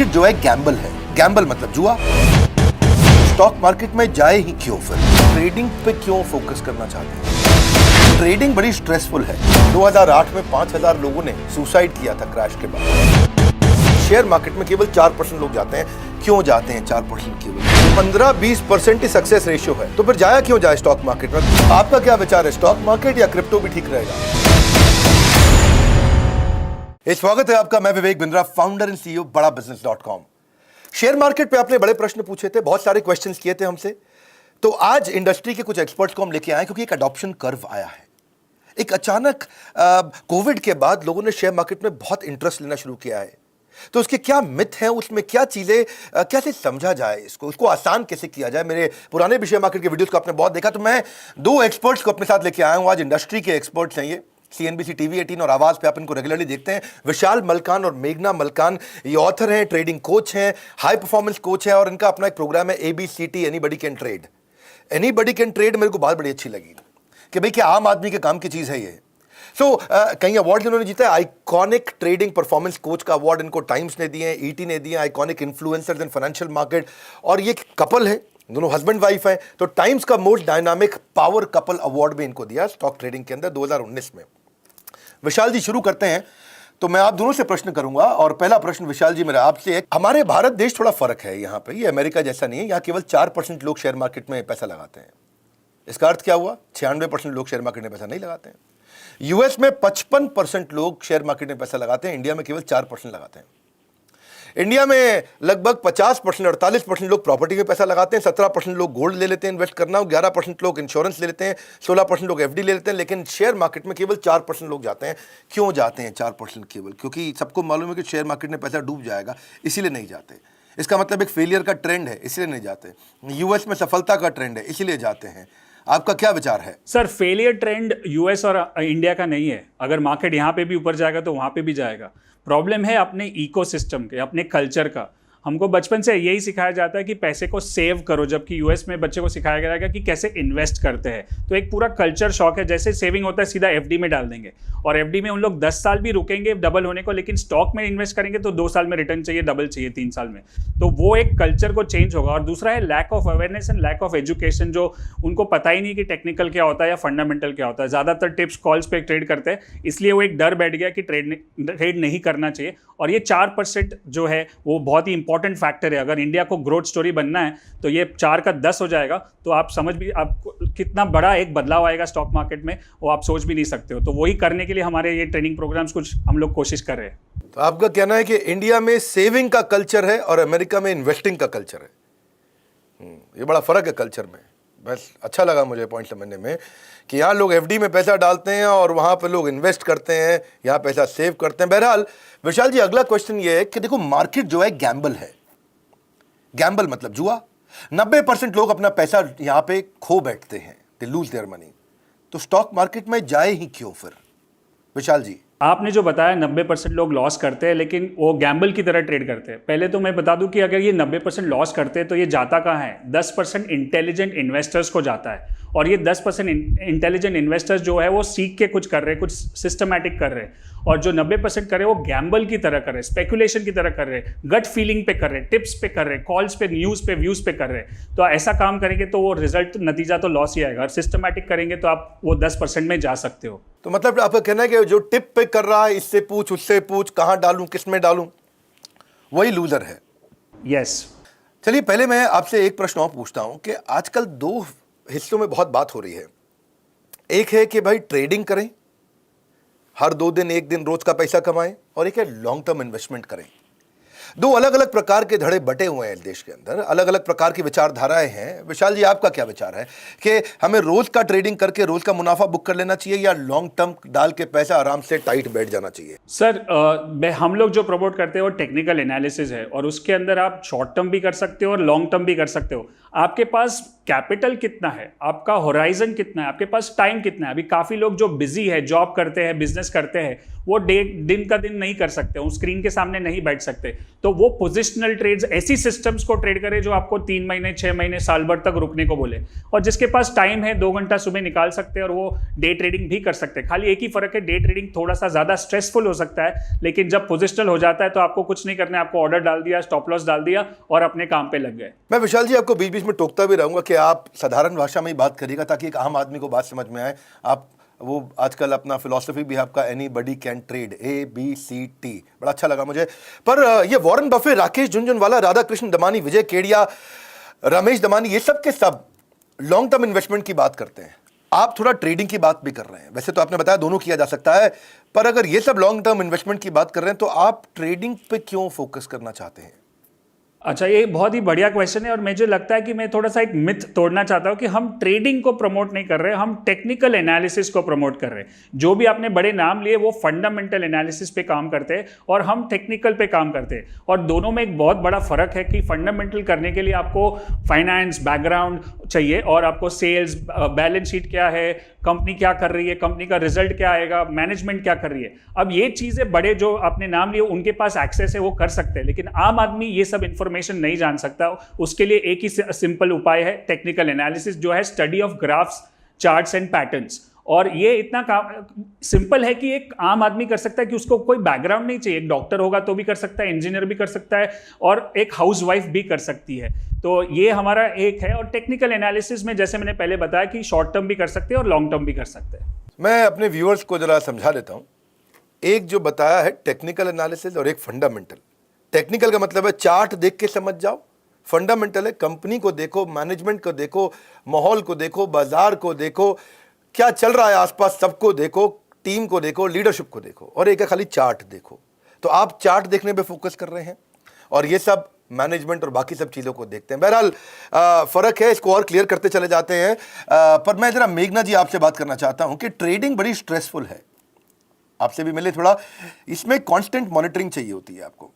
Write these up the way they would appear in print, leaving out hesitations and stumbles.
Market जो है Gamble है। गैम्बल मतलब जुआ। स्टॉक मार्केट में जाए ही क्यों, फिर ट्रेडिंग पे क्यों फोकस करना चाहते हैं? ट्रेडिंग बड़ी स्ट्रेसफुल है। 2008 में 5000 लोगों ने सुसाइड किया था क्रैश के बाद। शेयर मार्केट में केवल 4% लोग जाते हैं। क्यों जाते हैं 4% केवल? 15-20% ही सक्सेस रेशियो है, तो फिर जाया क्यों जाए स्टॉक मार्केट में? आपका क्या विचार है, स्टॉक मार्केट या क्रिप्टो भी ठीक रहेगा? स्वागत है आपका, मैं Vivek Bindra, founder and CEO बड़ा बिजनेस.com। शेयर मार्केट पे आपने बड़े प्रश्न पूछे थे, बहुत सारे क्वेश्चंस किए थे हमसे, तो आज इंडस्ट्री के कुछ एक्सपर्ट्स को हम लेके आए क्योंकि एक अडॉप्शन कर्व आया है। एक अचानक कोविड के बाद लोगों ने शेयर मार्केट में बहुत इंटरेस्ट लेना शुरू किया है। तो उसके क्या मिथ हैं, उसमें क्या चीजें कैसे समझा जाए, उसको आसान कैसे किया जाए। मेरे पुराने भी शेयर मार्केट के वीडियोस को आपने बहुत देखा, तो मैं दो एक्सपर्ट्स को अपने साथ लेके आया हूं। आज इंडस्ट्री के एक्सपर्ट्स हैं, ये CNBC TV 18 और आवाज पे आप इनको रेगुलरली देखते हैं। विशाल मलकान और मेघना मलकान, ये ऑथर हैं, ट्रेडिंग कोच हैं, हाई परफॉर्मेंस कोच है, और इनका अपना एक प्रोग्राम है ABCT, anybody can trade. Anybody can trade मेरे को बात बड़ी अच्छी लगी कि भाई क्या आम आदमी के काम की चीज है ये। कई अवार्ड इन्होंने जीता है। आइकॉनिक ट्रेडिंग परफॉर्मेंस कोच का अवार्ड इनको टाइम्स ने दिए, ET ने दिए, iconic influencers in financial market. और ये कपल है, दोनों हस्बैंड वाइफ है, तो टाइम्स का most dynamic power couple award भी इनको दिया स्टॉक ट्रेडिंग के अंदर 2019 में। विशाल जी, शुरू करते हैं। तो मैं आप दोनों से प्रश्न करूंगा, और पहला प्रश्न विशाल जी मेरा आपसे है। हमारे भारत देश थोड़ा फर्क है यहाँ पे, ये अमेरिका जैसा नहीं है। यहाँ केवल 4% लोग शेयर मार्केट में पैसा लगाते हैं। इसका अर्थ क्या हुआ? 96% लोग शेयर मार्केट में पैसा नहीं लगाते हैं। यूएस में 55% लोग शेयर मार्केट में पैसा लगाते हैं, इंडिया में केवल 4% लगाते हैं। इंडिया में लगभग 50% 48% लोग प्रॉपर्टी में पैसा लगाते हैं, 17% लोग गोल्ड ले लेते हैं इन्वेस्ट करना, 11% लोग इंश्योरेंस ले लेते हैं, 16% लोग FD ले लेते हैं। लेकिन शेयर मार्केट में केवल 4% लोग जाते हैं। क्यों जाते हैं 4% केवल? क्योंकि सबको मालूम है कि शेयर मार्केट में पैसा डूब जाएगा, इसीलिए नहीं जाते। इसका मतलब एक फेलियर का ट्रेंड है, इसलिए नहीं जाते। यूएस में सफलता का ट्रेंड है, इसीलिए जाते हैं। आपका क्या विचार है? सर, फेलियर ट्रेंड यूएस और इंडिया का नहीं है। अगर मार्केट यहाँ पे भी ऊपर जाएगा तो वहाँ पे भी जाएगा। प्रॉब्लम है अपने इकोसिस्टम के, अपने कल्चर का। हमको बचपन से यही सिखाया जाता है कि पैसे को सेव करो, जबकि यूएस में बच्चे को सिखाया जाएगा कि कैसे इन्वेस्ट करते हैं। तो एक पूरा कल्चर शॉक है। जैसे सेविंग होता है सीधा FD में डाल देंगे, और FD में उन लोग 10 साल भी रुकेंगे डबल होने को, लेकिन स्टॉक में इन्वेस्ट करेंगे तो 2 साल में रिटर्न चाहिए, डबल चाहिए 3 साल में। तो वो एक कल्चर को चेंज होगा। और दूसरा है lack of awareness and lack of education, जो उनको पता ही नहीं कि टेक्निकल क्या होता है या फंडामेंटल क्या होता है। ज़्यादातर टिप्स कॉल्स पे ट्रेड करते हैं, इसलिए वो एक डर बैठ गया कि ट्रेड नहीं करना चाहिए। और ये 4% जो है वो बहुत ही इंपॉर्टेंट फैक्टर है। अगर इंडिया को ग्रोथ स्टोरी बनना है तो ये 4 का 10 हो जाएगा, तो आप समझ भी, आपको कितना बड़ा एक बदलाव आएगा स्टॉक मार्केट में, वो आप सोच भी नहीं सकते हो। तो वही करने के लिए हमारे ये ट्रेनिंग प्रोग्राम्स कुछ हम लोग कोशिश कर रहे हैं। तो आपका कहना है कि इंडिया में सेविंग का कल्चर है और अमेरिका में इन्वेस्टिंग का कल्चर है। ये बड़ा फर्क है कल्चर में। बस अच्छा लगा मुझे पॉइंट समझने में कि यहाँ लोग FD में पैसा डालते हैं और वहाँ पे लोग इन्वेस्ट करते हैं, यहाँ पैसा सेव करते हैं। बहरहाल विशाल जी, अगला क्वेश्चन ये है कि देखो, मार्केट जो है गैम्बल है। गैम्बल मतलब जुआ। 90% लोग अपना पैसा यहाँ पे खो बैठते हैं, दे लूज देयर मनी। तो स्टॉक मार्केट में जाए ही क्यों फिर, विशाल जी? आपने जो बताया 90% लोग लॉस करते हैं, लेकिन वो गैम्बल की तरह ट्रेड करते हैं। पहले तो मैं बता दूं कि अगर ये 90% लॉस करते हैं तो ये जाता कहाँ है? 10% इंटेलिजेंट इन्वेस्टर्स को जाता है। और ये 10% इंटेलिजेंट इन्वेस्टर्स जो है वो सीख के कुछ कर रहे हैं, कुछ सिस्टमैटिक कर रहे हैं। और जो 90% कर रहे हैं वो गैम्बल की तरह कर रहे हैं, स्पेकुलेशन की तरह कर रहे हैं, गट फीलिंग पे कर रहे हैं, टिप्स पे कर रहे हैं, कॉल्स पे, न्यूज़ पे, व्यूज़ पे कर रहे हैं। तो ऐसा काम करेंगे तो वो रिजल्ट, नतीजा तो लॉस ही आएगा। और सिस्टमैटिक करेंगे तो आप वो 10% में जा सकते हो। तो मतलब आपका कहना है कि जो टिप पे कर रहा है, इससे पूछ, उससे पूछ, कहाँ डालूं, किस में डालूं, वही लूजर है। यस। चलिए, पहले मैं आपसे एक प्रश्न और पूछता हूं कि आजकल 2 हिस्सों में बहुत बात हो रही है। एक है कि भाई ट्रेडिंग करें, हर 2 दिन 1 दिन रोज का पैसा कमाएं, और एक है लॉन्ग टर्म इन्वेस्टमेंट करें। 2 अलग अलग प्रकार के धड़े बटे हुए हैं देश के अंदर, अलग अलग प्रकार की विचारधाराएं हैं। विशाल जी, आपका क्या विचार है कि हमें रोज का ट्रेडिंग करके रोज का मुनाफा बुक कर लेना चाहिए, या लॉन्ग टर्म डाल के पैसा आराम से टाइट बैठ जाना चाहिए? सर, हम लोग जो प्रमोट करते हैं वो टेक्निकल एनालिसिस है, और उसके अंदर आप शॉर्ट टर्म भी कर सकते हो और लॉन्ग टर्म भी कर सकते हो। आपके पास कैपिटल कितना है, आपका होराइजन कितना है, आपके पास टाइम कितना है। अभी काफी लोग जो बिजी है, जॉब करते हैं, बिजनेस करते हैं, वो दिन का दिन नहीं कर सकते, वो स्क्रीन के सामने नहीं बैठ सकते। तो वो पोजिशनल ट्रेड्स, ऐसी सिस्टम्स को ट्रेड करे जो आपको 3 महीने, 6 महीने, साल भर तक रुकने को बोले। और जिसके पास टाइम है, 2 घंटा सुबह निकाल सकते हैं और वो डे ट्रेडिंग भी कर सकते हैं। खाली एक ही फर्क है, डे ट्रेडिंग थोड़ा सा ज्यादा स्ट्रेसफुल हो सकता है, लेकिन जब पोजिशनल हो जाता है तो आपको कुछ नहीं करना है, आपको ऑर्डर डाल दिया, स्टॉप लॉस डाल दिया और अपने काम पे लग गए। मैं विशाल जी आपको बीच बीच में टोकता भी रहूंगा कि आप साधारण भाषा में ही बात करिएगा ताकि एक आम आदमी को बात समझ में आए। आप वो आजकल अपना फिलॉसफी भी है आपका, एनीबॉडी कैन ट्रेड, ABCT, बड़ा अच्छा लगा मुझे। पर ये वॉरेन बफे, राकेश झुनझुनवाला, राधाकृष्ण दमानी, विजय केडिया, रमेश दमानी, ये सब के सब लॉन्ग टर्म इन्वेस्टमेंट की बात करते हैं। आप थोड़ा ट्रेडिंग की बात भी कर रहे हैं। वैसे तो आपने बताया दोनों किया जा सकता है, पर अगर ये सब लॉन्ग टर्म इन्वेस्टमेंट की बात कर रहे हैं तो आप ट्रेडिंग पे क्यों फोकस करना चाहते हैं? अच्छा, ये बहुत ही बढ़िया क्वेश्चन है और मुझे लगता है कि मैं थोड़ा सा एक मिथ तोड़ना चाहता हूँ कि हम ट्रेडिंग को प्रमोट नहीं कर रहे, हम टेक्निकल एनालिसिस को प्रमोट कर रहे हैं। जो भी आपने बड़े नाम लिए वो फंडामेंटल एनालिसिस पे काम करते हैं और हम टेक्निकल पे काम करते हैं। और दोनों में एक बहुत बड़ा फर्क है कि फंडामेंटल करने के लिए आपको फाइनेंस बैकग्राउंड चाहिए और आपको सेल्स, बैलेंस शीट क्या है, कंपनी क्या कर रही है, कंपनी का रिजल्ट क्या आएगा, मैनेजमेंट क्या कर रही है। अब ये चीजें बड़े जो आपने नाम लिए उनके पास एक्सेस है, वो कर सकते हैं, लेकिन आम आदमी ये सब इंफॉर्मेशन नहीं जान सकता। उसके लिए एक ही सिंपल उपाय है, टेक्निकल एनालिसिस, जो है study of graphs, charts and patterns. और ये इतना सिंपल है कि एक आम आदमी कर सकता है, कि उसको कोई बैकग्राउंड नहीं चाहिए। एक डॉक्टर होगा तो भी कर सकता है, इंजीनियर भी कर सकता है और एक हाउसवाइफ भी कर सकती है। तो ये हमारा एक है। और टेक्निकल एनालिसिस में जैसे मैंने पहले बताया कि शॉर्ट टर्म भी कर सकते हैं और लॉन्ग टर्म भी कर सकते हैं। मैं अपने व्यूअर्स को जरा समझा देता हूं। एक जो बताया है टेक्निकल एनालिसिस और एक फंडामेंटल। टेक्निकल का मतलब है चार्ट देख के समझ जाओ, फंडामेंटल है कंपनी को देखो, मैनेजमेंट को देखो, माहौल को देखो, बाजार को देखो, क्या चल रहा है आसपास सबको देखो, टीम को देखो, लीडरशिप को देखो। और एक है खाली चार्ट देखो। तो आप चार्ट देखने पे फोकस कर रहे हैं और ये सब मैनेजमेंट और बाकी सब चीज़ों को देखते हैं। बहरहाल फ़र्क है, इसको और क्लियर करते चले जाते हैं। पर मैं ज़रा मेघना जी आपसे बात करना चाहता हूं कि ट्रेडिंग बड़ी स्ट्रेसफुल है। आपसे भी मिले थोड़ा, इसमें कांस्टेंट मॉनिटरिंग चाहिए होती है आपको,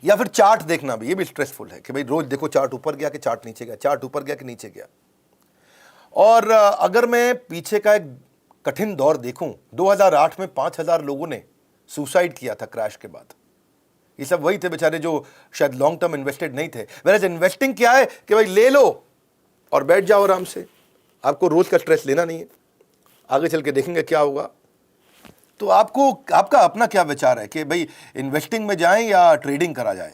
या फिर चार्ट देखना भी, ये भी स्ट्रेसफुल है कि भाई रोज देखो चार्ट ऊपर गया कि चार्ट नीचे गया, चार्ट ऊपर गया कि नीचे गया। और अगर मैं पीछे का एक कठिन दौर देखूं, 2008 में 5000 लोगों ने सुसाइड किया था क्रैश के बाद। ये सब वही थे बेचारे जो शायद लॉन्ग टर्म इन्वेस्टेड नहीं थे। वेराज इन्वेस्टिंग क्या है कि भाई ले लो और बैठ जाओ आराम से, आपको रोज का स्ट्रेस लेना नहीं है, आगे चल के देखेंगे क्या होगा। तो आपको, आपका अपना क्या विचार है कि भाई इन्वेस्टिंग में जाएं या ट्रेडिंग करा जाए?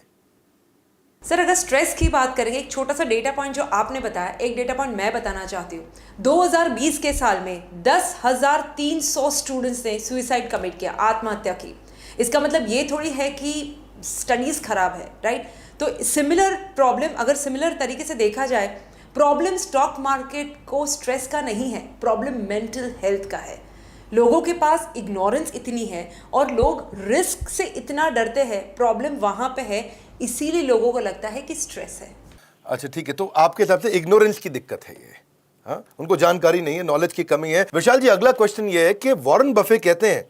सर, अगर स्ट्रेस की बात करेंगे, एक छोटा सा डेटा पॉइंट जो आपने बताया, एक डेटा पॉइंट मैं बताना चाहती हूँ। 2020 के साल में 10,300 स्टूडेंट्स ने सुइसाइड कमिट किया, आत्महत्या की। इसका मतलब ये थोड़ी है कि स्टडीज़ खराब है, राइट? तो सिमिलर प्रॉब्लम, अगर सिमिलर तरीके से देखा जाए, प्रॉब्लम स्टॉक मार्केट को स्ट्रेस का नहीं है, प्रॉब्लम मेंटल हेल्थ का है। लोगों के पास इग्नोरेंस इतनी है और लोग रिस्क से इतना डरते हैं, प्रॉब्लम वहाँ पे है, इसीलिए लोगों को लगता है कि स्ट्रेस है। अच्छा ठीक है, तो आपके हिसाब से इग्नोरेंस की दिक्कत है ये, हाँ? उनको जानकारी नहीं है, नॉलेज की कमी है। विशाल जी, अगला क्वेश्चन ये है कि वॉरेन बफे कहते हैं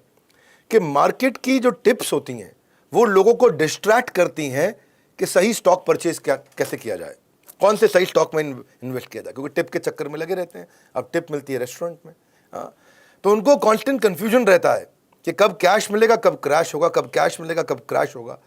कि मार्केट की जो टिप्स होती हैं वो लोगों को डिस्ट्रैक्ट करती हैं कि सही स्टॉक परचेज कैसे किया जाए, कौन से सही स्टॉक में इन्वेस्ट किया जाए, क्योंकि टिप के चक्कर में लगे रहते हैं। अब टिप मिलती है रेस्टोरेंट में, हाँ, तो उनको कांस्टेंट कंफ्यूजन रहता है कि कब कैश मिलेगा, कब क्रैश होगा, कब कैश मिलेगा, कब क्रैश होगा।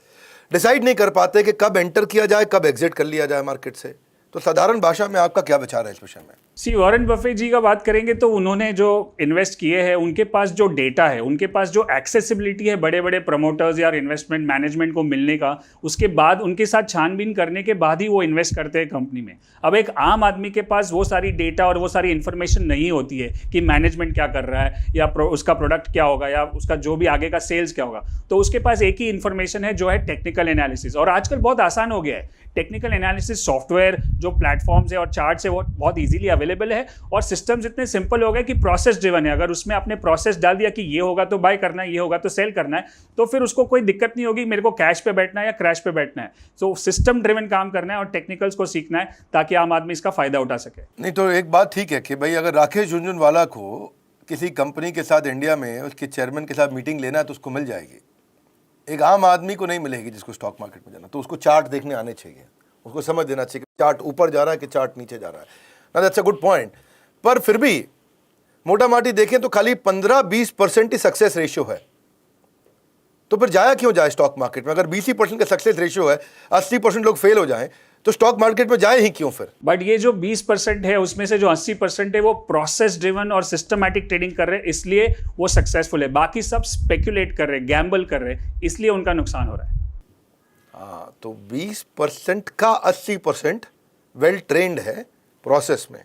डिसाइड नहीं कर पाते कि कब एंटर किया जाए, कब एग्जिट कर लिया जाए मार्केट से। तो साधारण भाषा में आपका क्या विचार है इस विषय में? वॉरेन बफे जी का बात करेंगे तो उन्होंने जो इन्वेस्ट किए हैं, उनके पास जो डेटा है, उनके पास जो एक्सेसिबिलिटी है बड़े बड़े प्रमोटर्स या इन्वेस्टमेंट मैनेजमेंट को मिलने का, उसके बाद उनके साथ छानबीन करने के बाद ही वो इन्वेस्ट करते हैं कंपनी में। अब एक आम आदमी के पास वो सारी डेटा और वो सारी इन्फॉर्मेशन नहीं होती है कि मैनेजमेंट क्या कर रहा है या उसका प्रोडक्ट क्या होगा या उसका जो भी आगे का सेल्स क्या होगा। तो उसके पास एक ही इन्फॉर्मेशन है जो है टेक्निकल एनालिसिस। और आजकल बहुत आसान हो गया है, टेक्निकल एनालिसिस सॉफ्टवेयर जो प्लेटफॉर्म्स है और चार्ट्स है वो बहुत इजीली अवेलेबल है और सिस्टम्स इतने सिंपल हो गए कि प्रोसेस ड्रिवन है। अगर उसमें आपने प्रोसेस डाल दिया कि ये होगा तो बाय करना है, ये होगा तो सेल करना है, तो फिर उसको कोई दिक्कत नहीं होगी मेरे को कैश पे बैठना है या क्रैश पे बैठना है। तो सिस्टम ड्रिवन काम करना है और टेक्निकल्स को सीखना है ताकि आम आदमी इसका फायदा उठा सके। नहीं तो एक बात ठीक है कि भाई अगर राकेश झुनझुनवाला को किसी कंपनी के साथ इंडिया में उसके चेयरमैन के साथ मीटिंग लेना है तो उसको मिल जाएगी। एक आम आदमी को नहीं मिलेगी जिसको स्टॉक मार्केट में जाना, तो उसको चार्ट देखने आने चाहिए, उसको समझ देना चाहिए कि चार्ट ऊपर जा रहा है कि चार्ट नीचे जा रहा है ना। That's a good point. पर फिर भी मोटा माटी देखें तो खाली 15-20% ही सक्सेस रेशियो है, तो फिर जाया क्यों जाए स्टॉक मार्केट में? अगर 20% का सक्सेस रेशियो है, 80% लोग फेल हो जाएं, तो स्टॉक मार्केट में जाए ही क्यों फिर? बट ये जो 20% है उसमें से जो 80% है वो प्रोसेस ड्रिवन और सिस्टमैटिक ट्रेडिंग कर रहे हैं, इसलिए वो सक्सेसफुल है। बाकी सब स्पेक्यूलेट कर रहे हैं, गैम्बल कर रहे हैं, इसलिए उनका नुकसान हो रहा है। हाँ, तो 20% का 80% वेल ट्रेंड है प्रोसेस में,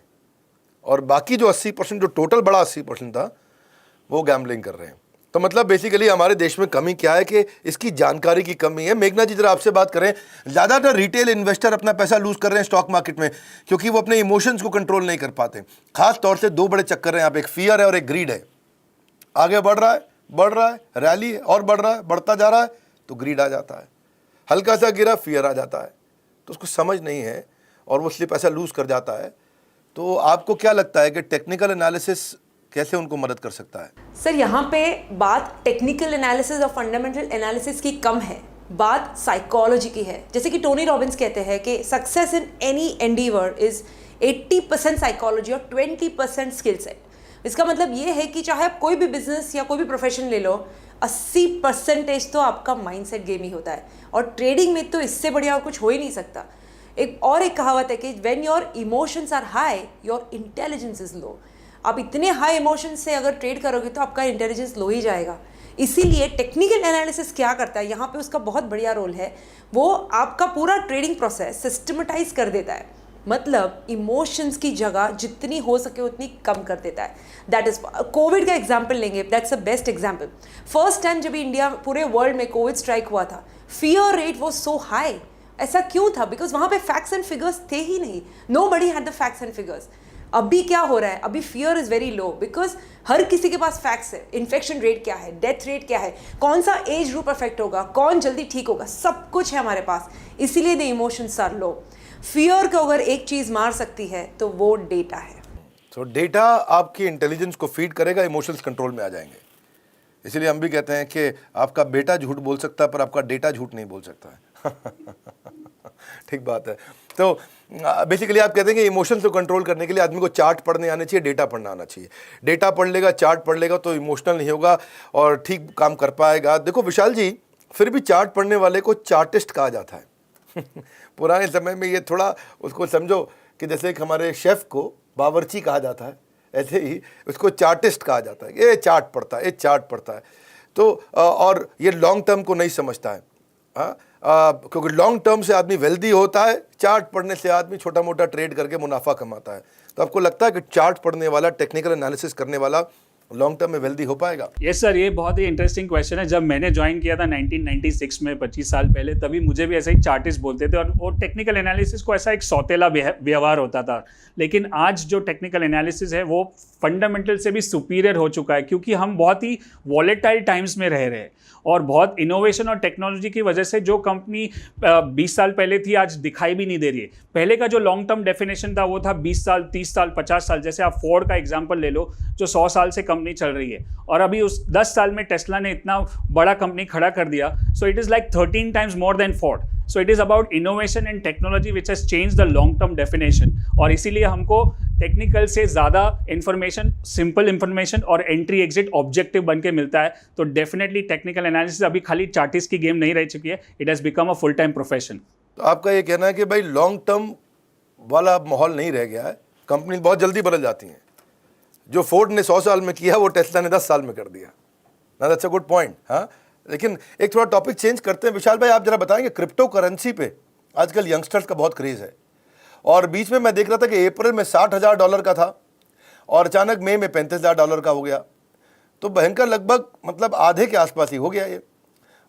और बाकी जो 80%, जो टोटल बड़ा 80% था, वो गैम्बलिंग कर रहे हैं। तो मतलब बेसिकली हमारे देश में कमी क्या है कि इसकी जानकारी की कमी है। मेघना जी, जरा आपसे बात करें। ज़्यादातर रिटेल इन्वेस्टर अपना पैसा लूज कर रहे हैं स्टॉक मार्केट में क्योंकि वो अपने इमोशंस को कंट्रोल नहीं कर पाते। खास तौर से दो बड़े चक्कर हैं यहाँ पे, एक फियर है और एक ग्रीड है। आगे बढ़ रहा है, रैली है और बढ़ रहा है, बढ़ता जा रहा है, तो ग्रीड आ जाता है। हल्का सा गिरा, फियर आ जाता है, तो उसको समझ नहीं है और वो इसलिए पैसा लूज कर जाता है। तो आपको क्या लगता है कि टेक्निकल एनालिसिस कैसे उनको मदद कर सकता है? सर, यहाँ पे बात टेक्निकल एनालिसिस और फंडामेंटल एनालिसिस की कम है, बात साइकोलॉजी की है। जैसे कि टोनी रॉबिन्स कहते हैं कि success in any endeavour is 80% psychology और 20% स्किल सेट। इसका मतलब ये है कि चाहे आप कोई भी बिजनेस या कोई भी प्रोफेशन ले लो, 80% तो आपका माइंडसेट गेम ही होता है, और ट्रेडिंग में तो इससे बढ़िया कुछ हो ही नहीं सकता। एक कहावत है कि when your emotions are high, your intelligence is low. आप इतने हाई इमोशंस से अगर ट्रेड करोगे तो आपका इंटेलिजेंस लो ही जाएगा। इसीलिए टेक्निकल एनालिसिस क्या करता है, यहाँ पे उसका बहुत बढ़िया रोल है। वो आपका पूरा ट्रेडिंग प्रोसेस सिस्टमेटाइज कर देता है, मतलब इमोशंस की जगह जितनी हो सके उतनी कम कर देता है। दैट इज कोविड का एग्जाम्पल लेंगे, that's a best example. First time जब इंडिया, पूरे वर्ल्ड में कोविड स्ट्राइक हुआ था, fear rate was so high. ऐसा क्यों था? बिकॉज वहाँ पे फैक्ट्स एंड फिगर्स थे ही नहीं, nobody had the facts and figures. अभी क्या हो रहा है, अभी fear is very low because हर किसी के पास फैक्ट्स है। इन्फेक्शन रेट क्या है, डेथ रेट क्या है, कौन सा एज ग्रुप अफेक्ट होगा, कौन जल्दी ठीक होगा, सब कुछ है हमारे पास। इसीलिए the emotions are low. Fear को अगर एक चीज मार सकती है तो वो डेटा है। तो डेटा आपकी इंटेलिजेंस को फीड करेगा, इमोशंस कंट्रोल में आ जाएंगे। इसीलिए हम भी कहते हैं कि आपका बेटा झूठ बोल सकता है पर आपका डेटा झूठ नहीं बोल सकता है। ठीक बात है। तो बेसिकली आप कहते हैं कि इमोशंस को कंट्रोल करने के लिए आदमी को चार्ट पढ़ने आने चाहिए, डेटा पढ़ना आना चाहिए। डेटा पढ़ लेगा, चार्ट पढ़ लेगा तो इमोशनल नहीं होगा और ठीक काम कर पाएगा। देखो विशाल जी, फिर भी चार्ट पढ़ने वाले को चार्टिस्ट कहा जाता है। पुराने समय में ये थोड़ा उसको समझो कि जैसे एक हमारे शेफ़ को बावर्ची कहा जाता है, ऐसे ही उसको चार्टिस्ट कहा जाता है। ये चार्ट पढ़ता है, ये चार्ट पढ़ता है। तो और ये लॉन्ग टर्म को नहीं समझता है, क्योंकि लॉन्ग टर्म से आदमी वेल्दी होता है, चार्ट पढ़ने से आदमी छोटा मोटा ट्रेड करके मुनाफा कमाता है। तो आपको लगता है कि चार्ट पढ़ने वाला, टेक्निकल एनालिसिस करने वाला लॉन्ग टर्म में वेल्दी हो पाएगा? यस सर, ये बहुत ही इंटरेस्टिंग क्वेश्चन है। जब मैंने ज्वाइन किया था 1996 में, 25 साल पहले, तभी मुझे भी ऐसा ही चार्टिस्ट बोलते थे और वो टेक्निकल एनालिसिस को ऐसा एक सौतेला व्यवहार होता था। लेकिन आज जो टेक्निकल एनालिसिस है वो फंडामेंटल से भी सुपीरियर हो चुका है, क्योंकि हम बहुत ही वॉलेटाइल टाइम्स में रह रहे हैं और बहुत इनोवेशन और टेक्नोलॉजी की वजह से जो कंपनी 20 साल पहले थी आज दिखाई भी नहीं दे रही है। पहले का जो लॉन्ग टर्म डेफिनेशन था वो था 20 साल, 30 साल, 50 साल। जैसे आप फोर्ड का एग्जांपल ले लो जो 100 साल से कंपनी चल रही है, और अभी उस 10 साल में टेस्ला ने इतना बड़ा कंपनी खड़ा कर दिया। So it is like 13 times more than Ford. So it is about innovation and technology which has change the long term definition. और इसीलिए हमको टेक्निकल से ज़्यादा इंफॉर्मेशन, सिंपल इंफॉर्मेशन और एंट्री एग्जिट ऑब्जेक्टिव बन के मिलता है। तो डेफिनेटली टेक्निकल एनालिसिस अभी खाली चार्टिस्ट की गेम नहीं रह चुकी है, it has become a full time profession. तो आपका ये कहना है कि भाई लॉन्ग टर्म वाला माहौल नहीं रह गया है, कंपनी बहुत जल्दी बदल जाती हैं। जो फोर्ड ने 100 साल में किया वो टेस्ला ने 10 साल में कर दिया ना। That's a good point. हाँ, लेकिन एक थोड़ा टॉपिक चेंज करते हैं। विशाल भाई, आप जरा बताएंगे, क्रिप्टो करेंसी पे आजकल यंगस्टर्स का बहुत क्रेज़ है, और बीच में मैं देख रहा था कि अप्रैल में $60,000 का था और अचानक मई में $35,000 का हो गया। तो भयंकर, लगभग मतलब आधे के आसपास ही हो गया ये,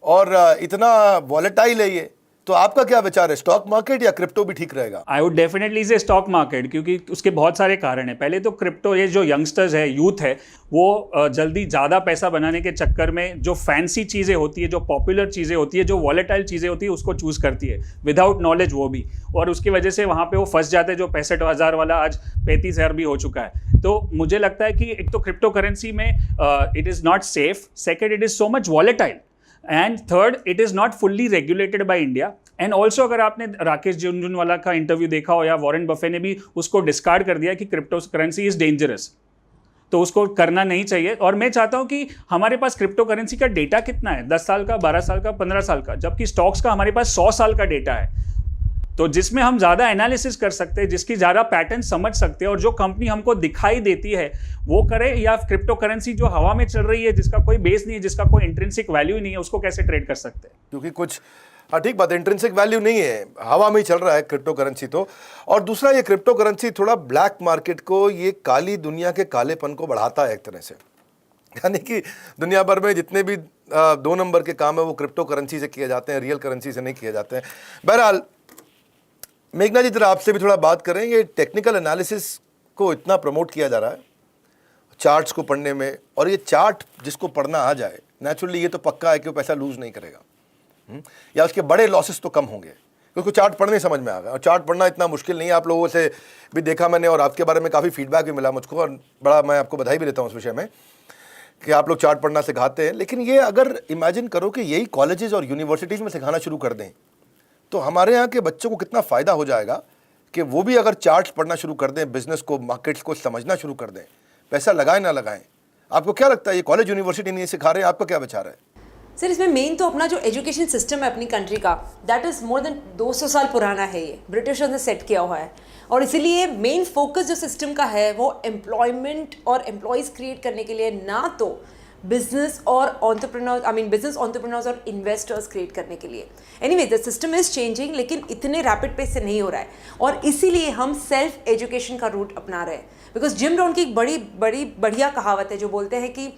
और इतना वॉलेटाइल है ये। तो आपका क्या विचार है, स्टॉक मार्केट या क्रिप्टो भी ठीक रहेगा? आई वुड डेफिनेटली से स्टॉक मार्केट, क्योंकि उसके बहुत सारे कारण हैं। पहले तो क्रिप्टो, ये जो यंगस्टर्स है, यूथ है, वो जल्दी ज़्यादा पैसा बनाने के चक्कर में जो फैंसी चीज़ें होती है, जो पॉपुलर चीज़ें होती है, जो वॉलेटाइल चीज़ें होती है, उसको चूज़ करती है विदाउट नॉलेज वो भी, और उसकी वजह से वहाँ पे वो फंस जाते हैं। जो 65,000 वाला आज 35,000 भी हो चुका है। तो मुझे लगता है कि एक तो क्रिप्टो करेंसी में it is not safe, second it is so much volatile, and third it is not fully regulated by India, and also अगर आपने राकेश झुनझुनवाला का इंटरव्यू देखा हो या वॉरेन बफे ने भी उसको डिस्कार्ड कर दिया कि क्रिप्टो करेंसी इज डेंजरस, तो उसको करना नहीं चाहिए। और मैं चाहता हूं कि हमारे पास क्रिप्टो करेंसी का डेटा कितना है, 10 साल का, 12 साल का, 15 साल का, जबकि स्टॉक्स का हमारे पास 100 साल का डेटा है। तो जिसमें हम ज़्यादा एनालिसिस कर सकते हैं, जिसकी ज़्यादा पैटर्न समझ सकते हैं, और जो कंपनी हमको दिखाई देती है वो करे, या क्रिप्टो करेंसी जो हवा में चल रही है, जिसका कोई बेस नहीं है, जिसका कोई इंट्रिंसिक वैल्यू नहीं है, उसको कैसे ट्रेड कर सकते हैं? क्योंकि कुछ, हाँ ठीक बात है, इंट्रिंसिक वैल्यू नहीं है, हवा में ही चल रहा है क्रिप्टो करेंसी तो। और दूसरा, ये क्रिप्टो करेंसी थोड़ा ब्लैक मार्केट को, ये काली दुनिया के कालेपन को बढ़ाता है एक तरह से। यानी कि दुनिया भर में जितने भी 2 नंबर के काम है वो क्रिप्टो करेंसी से किए जाते हैं, रियल करेंसी से नहीं किए जाते हैं। बहरहाल मेघना जी, जरा आपसे भी थोड़ा बात करें, ये टेक्निकल एनालिसिस को इतना प्रमोट किया जा रहा है चार्ट्स को पढ़ने में, और ये चार्ट जिसको पढ़ना आ जाए नेचुरली ये तो पक्का है कि वो पैसा लूज नहीं करेगा, या उसके बड़े लॉसेस तो कम होंगे, क्योंकि चार्ट पढ़ने समझ में आ गया। और चार्ट पढ़ना इतना मुश्किल नहीं है, आप लोगों से भी देखा मैंने, और आपके बारे में काफ़ी फीडबैक भी मिला मुझको, और बड़ा मैं आपको बधाई भी देता हूँ उस विषय में कि आप लोग चार्ट पढ़ना सिखाते हैं। लेकिन ये अगर इमेजिन करो कि यही कॉलेजेस और यूनिवर्सिटीज़ में सिखाना शुरू कर दें, तो हमारे यहाँ के बच्चों को कितना फ़ायदा हो जाएगा कि वो भी अगर चार्ट्स पढ़ना शुरू कर दें, बिजनेस को, मार्केट्स को समझना शुरू कर दें, पैसा लगाएं ना लगाएं। आपको क्या लगता है, ये कॉलेज यूनिवर्सिटी नहीं सिखा रहे हैं, आपका क्या विचार है? सर, इसमें मेन तो अपना जो एजुकेशन सिस्टम है अपनी कंट्री का, दैट इज़ मोर देन 200 साल पुराना है। ये ब्रिटिशर्स ने सेट किया हुआ है, और इसीलिए मेन फोकस जो सिस्टम का है वो एम्प्लॉयमेंट और एम्प्लॉयज़ क्रिएट करने के लिए, ना तो बिजनेस और बिजनेस एंटरप्रेन्योर्स और इन्वेस्टर्स क्रिएट करने के लिए। Anyway, the system is changing, लेकिन इतने रैपिड पेस से नहीं हो रहा है, और इसीलिए हम सेल्फ एजुकेशन का रूट अपना रहे हैं। बिकॉज जिम रॉन की एक बढ़िया कहावत है जो बोलते हैं कि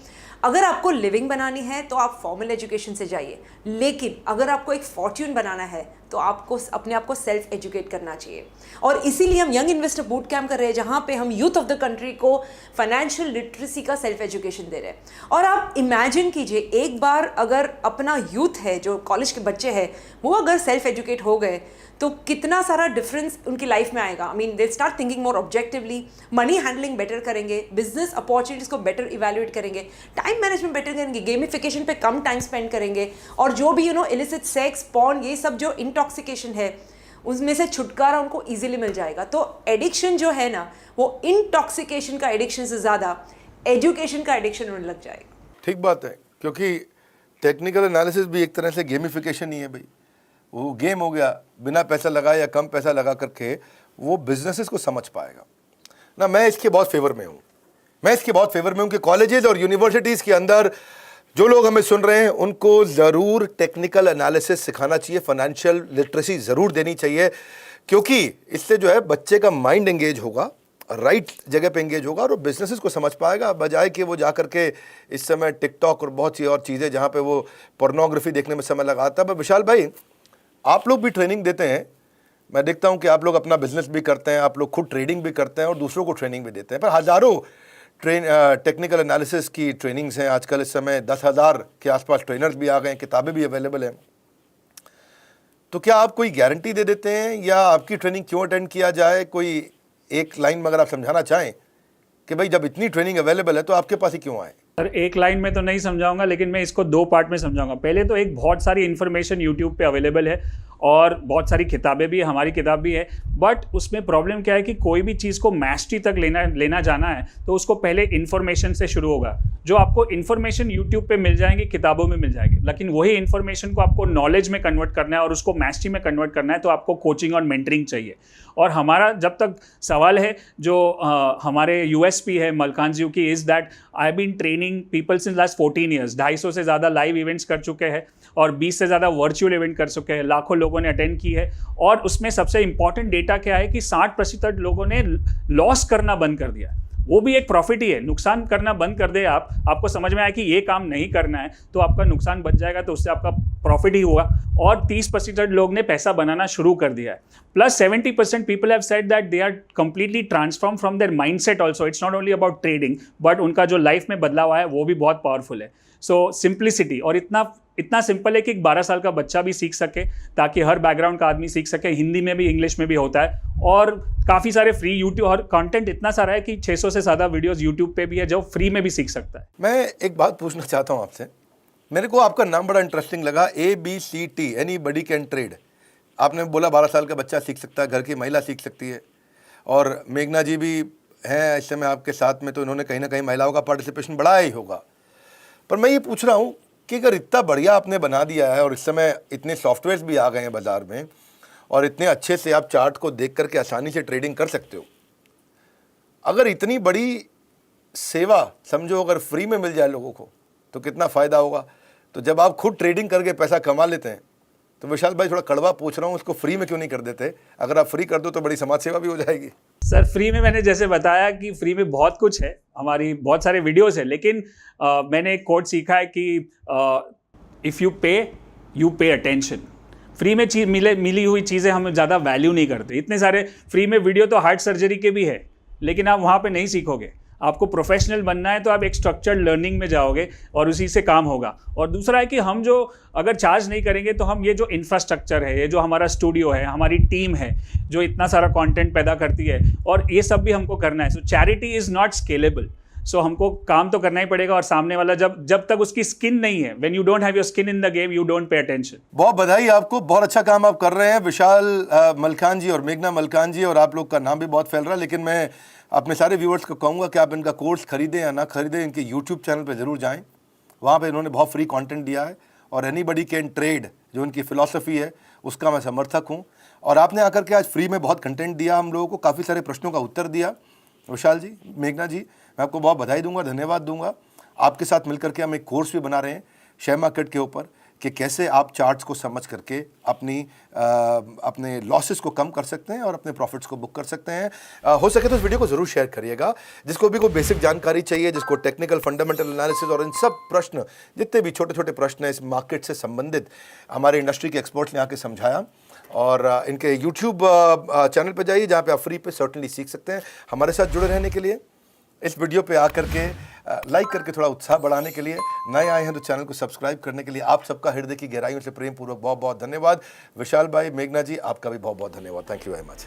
अगर आपको लिविंग बनानी है तो आप फॉर्मल एजुकेशन से जाइए, लेकिन अगर आपको एक फॉर्च्यून बनाना है तो आपको अपने आप को सेल्फ एजुकेट करना चाहिए। और इसीलिए हम यंग इन्वेस्टर बूट कैम्प कर रहे हैं, जहाँ पे हम यूथ ऑफ द कंट्री को फाइनेंशियल लिटरेसी का सेल्फ एजुकेशन दे रहे हैं। और आप इमेजिन कीजिए, एक बार अगर अपना यूथ है, जो कॉलेज के बच्चे हैं, वो अगर सेल्फ एजुकेट हो गए तो कितना सारा डिफरेंस उनकी लाइफ में आएगा। They start thinking more objectively, money handling better करेंगे, बिजनेस अपॉर्चुनिटीज़ को बेटर इवैल्यूएट करेंगे, टाइम मैनेजमेंट बेटर करेंगे, गेमिफिकेशन पे कम टाइम स्पेंड करेंगे, और जो भी इलिसिट सेक्स, पॉर्न, ये सब जो इंटॉक्सिकेशन है उसमें से छुटकारा उनको ईजिली मिल जाएगा। तो एडिक्शन जो है ना, वो इंटॉक्सिकेशन का एडिक्शन से ज़्यादा एजुकेशन का एडिक्शन उन्हें लग जाएगा। ठीक बात है, क्योंकि टेक्निकल एनालिसिस भी एक तरह से गेमिफिकेशन ही है भाई। वो गेम हो गया, बिना पैसा लगाए या कम पैसा लगा करके वो बिजनेसेस को समझ पाएगा ना। मैं इसके बहुत फेवर में हूँ, कि कॉलेजेस और यूनिवर्सिटीज़ के अंदर जो लोग हमें सुन रहे हैं उनको ज़रूर टेक्निकल एनालिसिस सिखाना चाहिए, फाइनेंशियल लिटरेसी ज़रूर देनी चाहिए, क्योंकि इससे जो है बच्चे का माइंड एंगेज होगा, राइट जगह पे एंगेज होगा, और वो बिजनेसेस को समझ पाएगा, बजाय कि वो जा करके इस समय टिकटॉक और बहुत सी और चीज़ें जहाँ पे वो पोर्नोग्राफी देखने में समय लगाता है। विशाल भाई, आप लोग भी ट्रेनिंग देते हैं, मैं देखता हूं कि आप लोग अपना बिजनेस भी करते हैं, आप लोग खुद ट्रेडिंग भी करते हैं और दूसरों को ट्रेनिंग भी देते हैं, पर हज़ारों टेक्निकल एनालिसिस की ट्रेनिंग्स हैं आजकल। इस समय 10,000 के आसपास ट्रेनर्स भी आ गए हैं, किताबें भी अवेलेबल हैं। तो क्या आप कोई गारंटी दे देते हैं, या आपकी ट्रेनिंग क्यों अटेंड किया जाए? कोई एक लाइन में अगर आप समझाना चाहें कि भाई जब इतनी ट्रेनिंग अवेलेबल है तो आपके पास ही क्यों आए? सर, एक लाइन में तो नहीं समझाऊंगा, लेकिन मैं इसको 2 पार्ट में समझाऊंगा। पहले तो एक बहुत सारी इन्फॉर्मेशन यूट्यूब पे अवेलेबल है, और बहुत सारी किताबें भी है, हमारी किताब भी है, बट उसमें प्रॉब्लम क्या है कि कोई भी चीज़ को मैस्टरी तक लेना जाना है तो उसको पहले इन्फॉर्मेशन से शुरू होगा। जो आपको इन्फॉर्मेशन यूट्यूब पे मिल जाएंगी, किताबों में मिल जाएगी, लेकिन वही इन्फॉर्मेशन को आपको नॉलेज में कन्वर्ट करना है और उसको मैस्टरी में कन्वर्ट करना है, तो आपको कोचिंग और मेंटरिंग चाहिए। और हमारा जब तक सवाल है, जो हमारे यूएसपी है मलकान जी की, is that I have been training people since last 14 years. 250 से ज़्यादा लाइव इवेंट्स कर चुके हैं और 20 से ज़्यादा वर्चुअल इवेंट कर चुके हैं, लाखों लोगों ने अटेंड की है। और उसमें सबसे इंपॉर्टेंट डेटा क्या है कि 60% लोगों ने लॉस करना बंद कर दिया। वो भी एक प्रॉफिट ही है। नुकसान करना बंद कर दे आपको समझ में आया कि ये काम नहीं करना है, तो आपका नुकसान बच जाएगा, तो उससे आपका प्रॉफिट ही होगा। और 30% लोग ने पैसा बनाना शुरू कर दिया है। Plus 70% people have said that they are completely transform from their mindset also. It's not only about trading, but उनका जो लाइफ में बदलाव आया वो भी बहुत पावरफुल है। सो सिंप्लिसिटी, और इतना सिंपल है कि 12 साल का बच्चा भी सीख सके, ताकि हर बैकग्राउंड का आदमी सीख सके। हिंदी में भी, इंग्लिश में भी होता है, और काफ़ी सारे फ्री यूट्यूब और कंटेंट इतना सारा है कि 600 से ज़्यादा वीडियोस यूट्यूब पे भी है जो फ्री में भी सीख सकता है। मैं एक बात पूछना चाहता हूँ आपसे, मेरे को आपका नाम बड़ा इंटरेस्टिंग लगा, ABCT, एनीबडी कैन ट्रेड। आपने बोला 12 साल का बच्चा सीख सकता है, घर की महिला सीख सकती है, और मेघना जी भी हैं इस समय आपके साथ में, तो इन्होंने कहीं ना कहीं महिलाओं का पार्टिसिपेशन बढ़ाया ही होगा। पर मैं ये पूछ रहा हूँ कि अगर इतना बढ़िया आपने बना दिया है और इस समय इतने सॉफ्टवेयर्स भी आ गए हैं बाज़ार में और इतने अच्छे से आप चार्ट को देख करके आसानी से ट्रेडिंग कर सकते हो, अगर इतनी बड़ी सेवा समझो अगर फ्री में मिल जाए लोगों को तो कितना फ़ायदा होगा। तो जब आप खुद ट्रेडिंग करके पैसा कमा लेते हैं तो विशाल भाई थोड़ा कड़वा पूछ रहा हूँ, उसको फ्री में क्यों नहीं कर देते? अगर आप फ्री कर दो तो बड़ी समाज सेवा भी हो जाएगी। सर फ्री में मैंने जैसे बताया कि फ्री में बहुत कुछ है, हमारी बहुत सारे वीडियोस है, लेकिन मैंने एक कोट सीखा है कि if you pay attention. Free में मिली हुई चीज़ें हम ज़्यादा वैल्यू नहीं करते। इतने सारे फ्री में वीडियो तो हार्ट सर्जरी के भी है, लेकिन आप वहाँ पे नहीं सीखोगे। आपको प्रोफेशनल बनना है तो आप एक स्ट्रक्चर्ड लर्निंग में जाओगे और उसी से काम होगा। और दूसरा है कि हम जो अगर चार्ज नहीं करेंगे तो हम ये जो इंफ्रास्ट्रक्चर है, ये जो हमारा स्टूडियो है, हमारी टीम है जो इतना सारा कंटेंट पैदा करती है, और ये सब भी हमको करना है। सो चैरिटी इज़ नॉट स्केलेबल। सो हमको काम तो करना ही पड़ेगा, और सामने वाला जब तक उसकी स्किन नहीं है, when you don't have your skin in the game, you don't pay attention. बहुत बधाई आपको, बहुत अच्छा काम आप कर रहे हैं विशाल मलकान जी और मेघना मलकान जी, और आप लोग का नाम भी बहुत फैल रहा है। लेकिन मैं अपने सारे व्यूअर्स को कहूँगा कि आप इनका कोर्स खरीदें या ना खरीदें, इनके यूट्यूब चैनल पर ज़रूर जाएँ। वहाँ पे इन्होंने बहुत फ्री कंटेंट दिया है, और एनीबडी कैन ट्रेड जो इनकी फ़िलॉसफ़ी है उसका मैं समर्थक हूँ। और आपने आकर के आज फ्री में बहुत कंटेंट दिया हम लोगों को, काफ़ी सारे प्रश्नों का उत्तर दिया। विशाल जी, मेघना जी, मैं आपको बहुत बधाई दूंगा, धन्यवाद दूंगा। आपके साथ मिलकर के हम एक कोर्स भी बना रहे हैं शेयर मार्केट के ऊपर कि कैसे आप चार्ट्स को समझ करके अपने लॉसेस को कम कर सकते हैं और अपने प्रॉफिट्स को बुक कर सकते हैं। हो सके तो इस वीडियो को ज़रूर शेयर करिएगा। जिसको भी कोई बेसिक जानकारी चाहिए, जिसको टेक्निकल फंडामेंटल एनालिसिस और इन सब प्रश्न, जितने भी छोटे छोटे प्रश्न हैं इस मार्केट से संबंधित, हमारे इंडस्ट्री के एक्सपर्ट्स ने आके समझाया। और इनके यूट्यूब चैनल पर जाइए जहाँ पे आप फ्री पे सर्टनली सीख सकते हैं। हमारे साथ जुड़े रहने के लिए, इस वीडियो पे आकर के लाइक करके थोड़ा उत्साह बढ़ाने के लिए, नए आए हैं तो चैनल को सब्सक्राइब करने के लिए आप सबका हृदय की गहराइयों से प्रेम पूर्वक बहुत बहुत धन्यवाद। विशाल भाई, मेघना जी, आपका भी बहुत बहुत धन्यवाद। Thank you very much.